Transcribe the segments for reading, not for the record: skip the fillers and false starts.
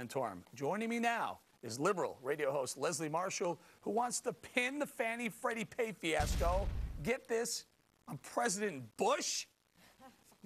Santorum. Joining me now is liberal radio host Leslie Marshall, who wants to pin the Fannie Freddie pay fiasco. Get this, on President Bush?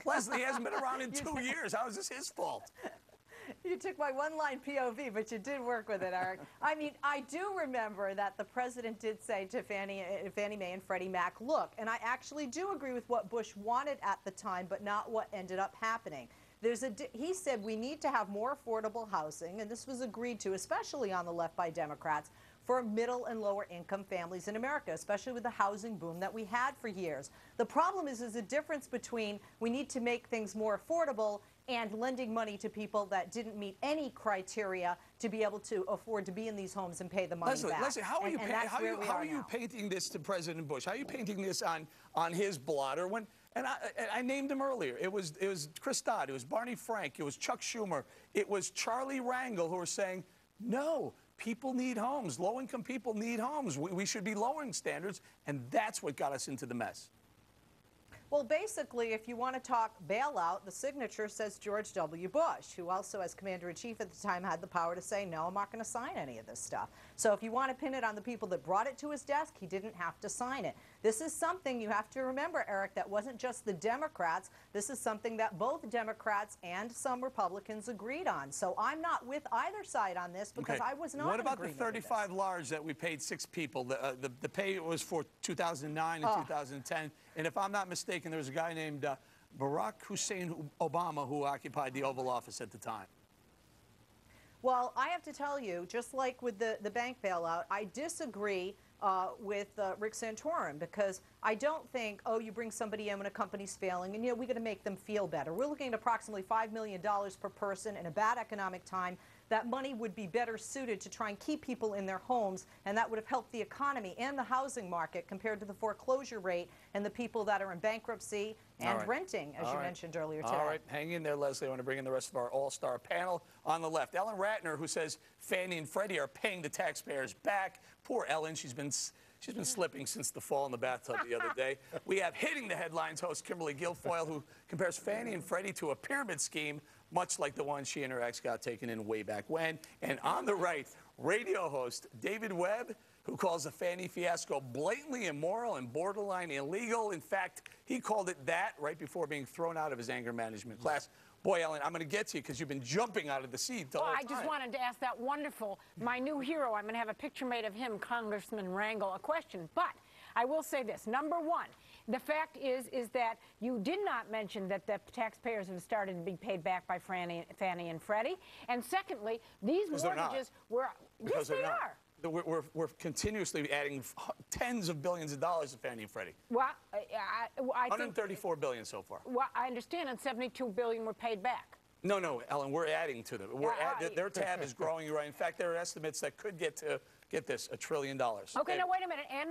Leslie hasn't been around in 2 years. How is this his fault? You took my one-line POV, but you did work with it, Eric. I mean, I do remember that the president did say to Fannie Mae and Freddie Mac, look, and I actually do agree with what Bush wanted at the time, but not what ended up happening. He said we need to have more affordable housing, and this was agreed to, especially on the left by Democrats, for middle and lower income families in America, especially with the housing boom that we had for years. The problem is a difference between we need to make things more affordable and lending money to people that didn't meet any criteria to be able to afford to be in these homes and pay the money back. Leslie, how are you painting this to President Bush? How are you painting this on his blotter? And I named him earlier. It was Chris Dodd, it was Barney Frank, it was Chuck Schumer, it was Charlie Rangel who were saying, no, people need homes. Low-income people need homes. We should be lowering standards, and that's what got us into the mess. Well, basically, if you want to talk bailout, the signature says George W. Bush, who also, as commander-in-chief at the time, had the power to say, no, I'm not going to sign any of this stuff. So if you want to pin it on the people that brought it to his desk, he didn't have to sign it. This is something you have to remember, Eric, that wasn't just the Democrats. This is something that both Democrats and some Republicans agreed on. So I'm not with either side on this because I was not in agreement with this. What about the 35 large that we paid 6 people? The pay was for 2009 and 2010. And if I'm not mistaken, there was a guy named Barack Hussein Obama who occupied the Oval Office at the time. Well, I have to tell you, just like with the bank bailout, I disagree with Rick Santorum, because I don't think, oh, you bring somebody in when a company's failing and, we got to make them feel better. We're looking at approximately $5 million per person in a bad economic time. That money would be better suited to try and keep people in their homes, and that would have helped the economy and the housing market compared to the foreclosure rate and the people that are in bankruptcy and renting, as you mentioned earlier today. All right, hang in there, Leslie. I want to bring in the rest of our all-star panel. On the left, Ellen Ratner, who says Fannie and Freddie are paying the taxpayers back. Poor Ellen, she's been slipping since the fall in the bathtub the other day. We have Hitting the Headlines host Kimberly Guilfoyle, who compares Fannie and Freddie to a pyramid scheme, much like the one she and her ex got taken in way back when. And on the right, radio host David Webb, who calls the Fannie fiasco blatantly immoral and borderline illegal. In fact, he called it that right before being thrown out of his anger management class. Boy, Ellen, I'm going to get to you because you've been jumping out of the seat the whole time. I just wanted to ask that wonderful, my new hero, I'm going to have a picture made of him, Congressman Rangel, a question. But I will say this. Number one, the fact is that you did not mention that the taxpayers have started to be paid back by Fannie and Freddie. And secondly, these mortgages were... Yes, they are. We're continuously adding tens of billions of dollars to Fannie and Freddie. Well, I think $134 billion so far. Well, I understand, and $72 billion were paid back. No, Ellen, we're adding to them. Their tab is growing. Right. In fact, there are estimates that could get to, get this, $1 trillion. Okay, now wait a minute. And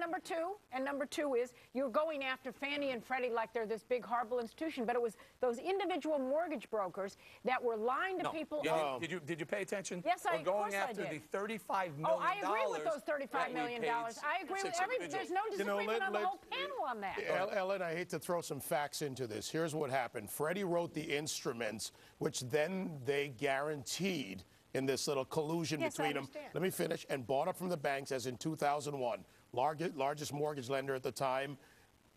number two is you're going after Fannie and Freddie like they're this big, horrible institution, but it was those individual mortgage brokers that were lying to people. Did you pay attention? Yes, We're going after the $35 million. Oh, I agree with those $35 million. I agree with everything. There's no disagreement on the whole panel on that. Ellen, I hate to throw some facts into this. Here's what happened. Freddie wrote the instruments, which then they guaranteed in this little collusion between them. Let me finish. And bought up from the banks, as in 2001, largest mortgage lender at the time,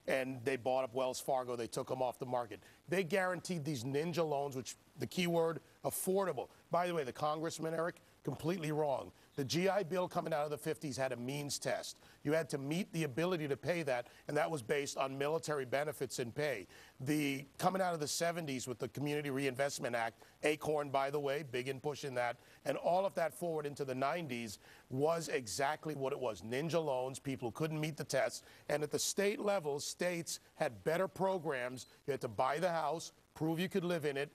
and they bought up Wells Fargo. They took them off the market. They guaranteed these ninja loans, which the key word, affordable. By the way, the congressman, Eric, completely wrong. The GI Bill coming out of the 50s had a means test. You had to meet the ability to pay that, and that was based on military benefits and pay. The coming out of the 70s with the Community Reinvestment Act, Acorn, by the way, big in pushing that, and all of that forward into the 90s was exactly what it was. Ninja loans, people who couldn't meet the test. And at the state level, states had better programs. You had to buy the house, prove you could live in it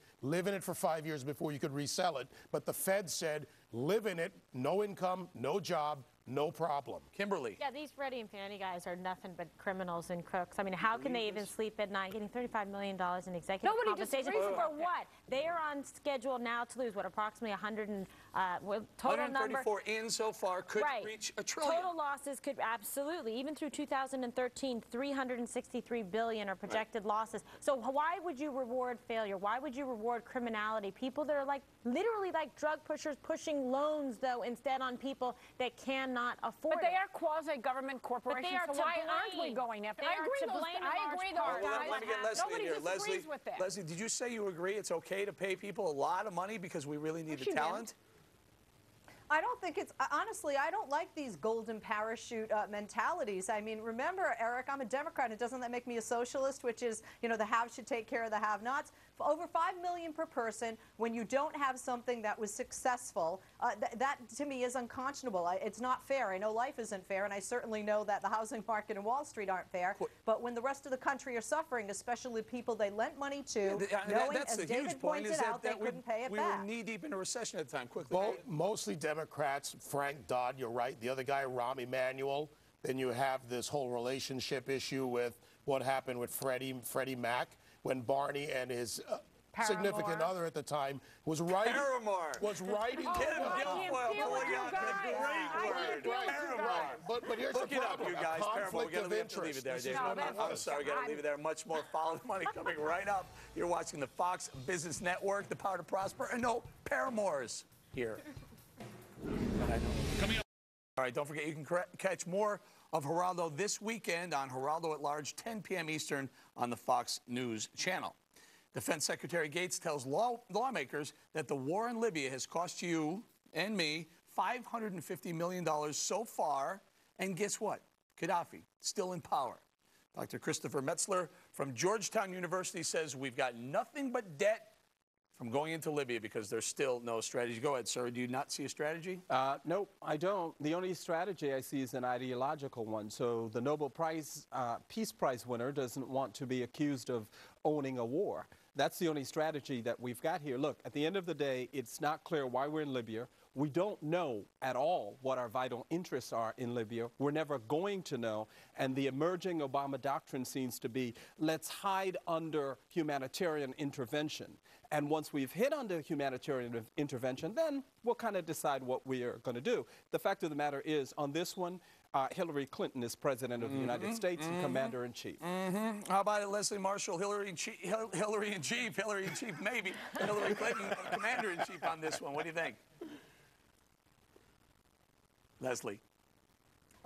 for 5 years before you could resell it. But the Fed said, live in it, no income, no job, no problem. Kimberly. Yeah, these Freddie and Fannie guys are nothing but criminals and crooks. I mean, how can they even sleep at night getting $35 million in executive Nobody compensation? disagrees For what? They are on schedule now to lose, what, approximately 100 and, total number. 134 in so far, could reach $1 trillion. Total losses could absolutely, even through 2013, 363 billion are projected losses. So why would you reward failure? Why would you reward criminality? People that are like literally like drug pushers pushing loans, though, instead on people that cannot afford But they are quasi-government corporations, are so why to aren't we blame. going after? They I are agree, to those, blame in I large agree part. those Well, guys. Let me get Leslie Nobody in here. disagrees with that. Leslie, did you say you agree it's okay to pay people a lot of money because we really need the She did. talent? I don't think it's, honestly, I don't like these golden parachute mentalities. I mean, remember, Eric, I'm a Democrat. It doesn't that make me a socialist, which is, you know, the haves should take care of the have-nots. For over $5 million per person, when you don't have something that was successful, that to me is unconscionable. It's not fair. I know life isn't fair, and I certainly know that the housing market and Wall Street aren't fair. But when the rest of the country are suffering, especially people they lent money to, knowing, that's as the huge David point, pointed is that, out, they couldn't pay it we back. were knee-deep in a recession at the time. Quickly. Mostly Democrats. Frank Dodd, you're right. The other guy, Rahm Emanuel. Then you have this whole relationship issue with what happened with Freddie Mac when Barney and his significant other at the time was writing. Paramore. Was writing. Kim Guilfoyle pulling out the great word. Paramore. But here's Look the it up, problem. you guys. Paramore. Conflict We of have to leave it there, interest. David. I'm sorry, we got to leave it there. Much more Follow the Money coming right up. You're watching the Fox Business Network, The Power to Prosper. And no, Paramore's here. Coming up. All right, don't forget you can catch more of Geraldo this weekend on Geraldo at Large, 10 p.m. Eastern on the Fox News channel. Defense Secretary Gates tells lawmakers that the war in Libya has cost you and me $550 million so far. And guess what? Gaddafi, still in power. Dr. Christopher Metzler from Georgetown University says we've got nothing but debt from going into Libya because there's still no strategy. Go ahead, sir. Do you not see a strategy? Nope, I don't. The only strategy I see is an ideological one. So the Nobel Peace Prize winner doesn't want to be accused of owning a war. That's the only strategy that we've got here. Look, at the end of the day, it's not clear why we're in Libya. We don't know at all what our vital interests are in Libya. We're never going to know. And the emerging Obama doctrine seems to be, let's hide under humanitarian intervention. And once we've hit under humanitarian intervention, then we'll kind of decide what we are going to do. The fact of the matter is, on this one, Hillary Clinton is president of the United States and commander-in-chief. How about it, Leslie Marshall, Hillary-in-chief, maybe. Hillary Clinton, commander-in-chief on this one. What do you think? Leslie.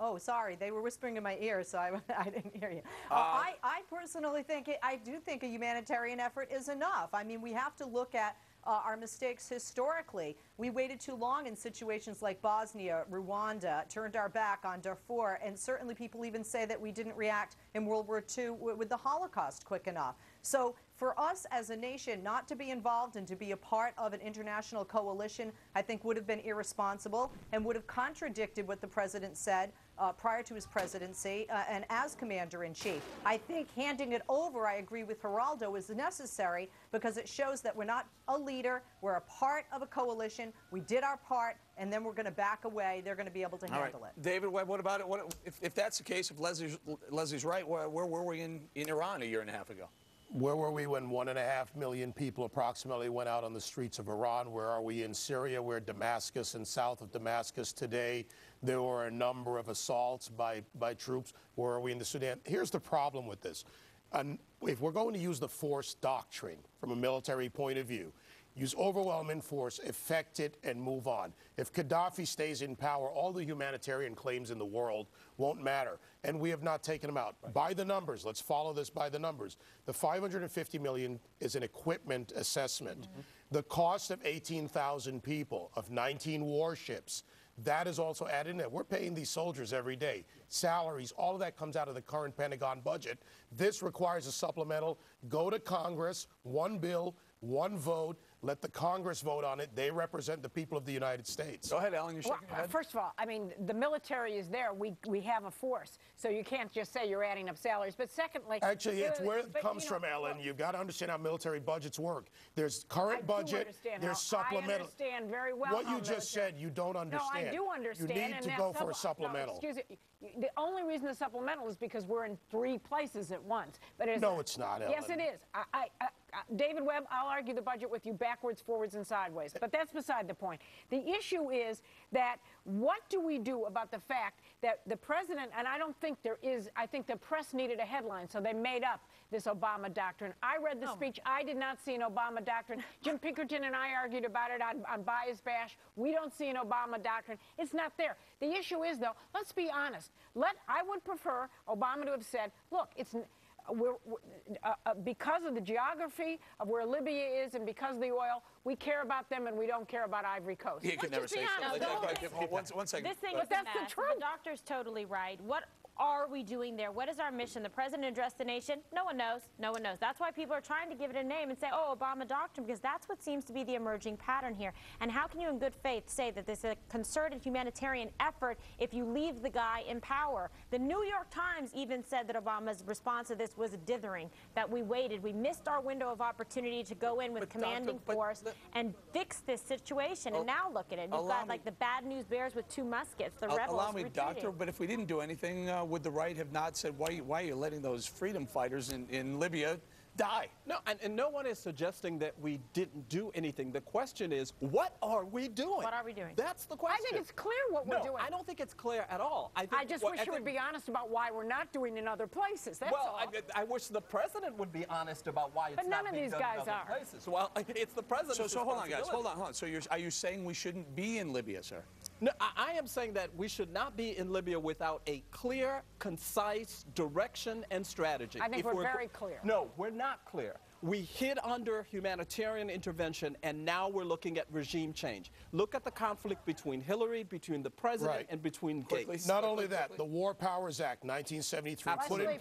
Oh, sorry. They were whispering in my ear, so I didn't hear you. I personally think, I do think a humanitarian effort is enough. I mean, we have to look at our mistakes historically. We waited too long in situations like Bosnia, Rwanda, turned our back on Darfur, and certainly people even say that we didn't react in World War II with the Holocaust quick enough. So for us as a nation not to be involved and to be a part of an international coalition, I think would have been irresponsible and would have contradicted what the president said prior to his presidency and as commander-in-chief. I think handing it over, I agree with Geraldo, is necessary because it shows that we're not a leader, we're a part of a coalition, we did our part, and then we're going to back away. They're going to be able to handle it. David Webb, what about it? If that's the case, if Leslie's right, where were we in Iran a year and a half ago? Where were we when 1.5 million people approximately went out on the streets of Iran? Where are we in Syria? We're Damascus and south of Damascus today. There were a number of assaults by troops. Where are we in the Sudan? Here's the problem with this. If we're going to use the force doctrine from a military point of view, use overwhelming force, effect it, and move on. If Gaddafi stays in power, all the humanitarian claims in the world won't matter. And we have not taken them out. By the numbers, let's follow this by the numbers. The $550 million is an equipment assessment. The cost of 18,000 people, of 19 warships, that is also added in there. We're paying these soldiers every day. Salaries, all of that comes out of the current Pentagon budget. This requires a supplemental. Go to Congress, one bill, one vote. Let the Congress vote on it. They represent the people of the United States. Go ahead, Ellen. You're shaking your head. First of all, I mean, the military is there. We have a force, so you can't just say you're adding up salaries. But secondly, actually, it's where it comes from, Ellen. You've got to understand how military budgets work. There's current budget. There's supplemental. I understand very well. What you just said, you don't understand. No, I do understand. You need to go for a supplemental. No, excuse me. The only reason the supplemental is because we're in 3 places at once. But no, it's not, Ellen. Yes, it is. David Webb, I'll argue the budget with you backwards, forwards, and sideways. But that's beside the point. The issue is that what do we do about the fact that the president, and I don't think there is, I think the press needed a headline, so they made up this Obama doctrine. I read the speech. I did not see an Obama doctrine. Jim Pinkerton and I argued about it on Bias Bash. We don't see an Obama doctrine. It's not there. The issue is, though, let's be honest. I would prefer Obama to have said, look, it's... because of the geography of where Libya is and because of the oil, we care about them and we don't care about Ivory Coast. You can never say so. One second. This thing But is that's a mess. the truth. The doctor's totally right. What are we doing there? What is our mission? The president addressed the nation? No one knows. No one knows. That's why people are trying to give it a name and say, oh, Obama doctrine, because that's what seems to be the emerging pattern here. And how can you in good faith say that this is a concerted humanitarian effort if you leave the guy in power? The New York Times even said that Obama's response to this was dithering, that we waited. We missed our window of opportunity to go in with commanding force and fix this situation. And now look at it. You've got like the bad news bears with 2 muskets. The rebels allow me, retreating. Doctor, but if we didn't do anything, would the right have not said, why are you letting those freedom fighters in Libya die? No, and no one is suggesting that we didn't do anything. The question is, what are we doing? What are we doing? That's the question. I think it's clear what we're doing. I don't think it's clear at all. I just wish you would be honest about why we're not doing in other places. That's all. I wish the president would be honest about why it's But none not of being these done guys in other are. places. Well, it's the president's So hold on, guys. responsibility. Hold on. So are you saying we shouldn't be in Libya, sir? No, I am saying that we should not be in Libya without a clear, concise direction and strategy. I think we're very clear. No, we're not clear. We hid under humanitarian intervention, and now we're looking at regime change. Look at the conflict between Hillary, between the president, and between Gates. Not only that, the War Powers Act, 1973,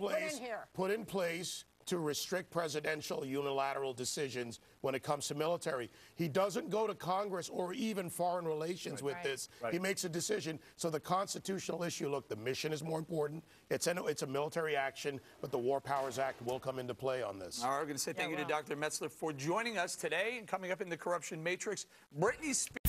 put in place to restrict presidential unilateral decisions when it comes to military. He doesn't go to Congress or even foreign relations with this. He makes a decision. So the constitutional issue, look, the mission is more important. It's a military action, but the War Powers Act will come into play on this. All right, we're going to say thank you to Dr. Metzler for joining us today. And coming up in the Corruption Matrix, Britney Spears.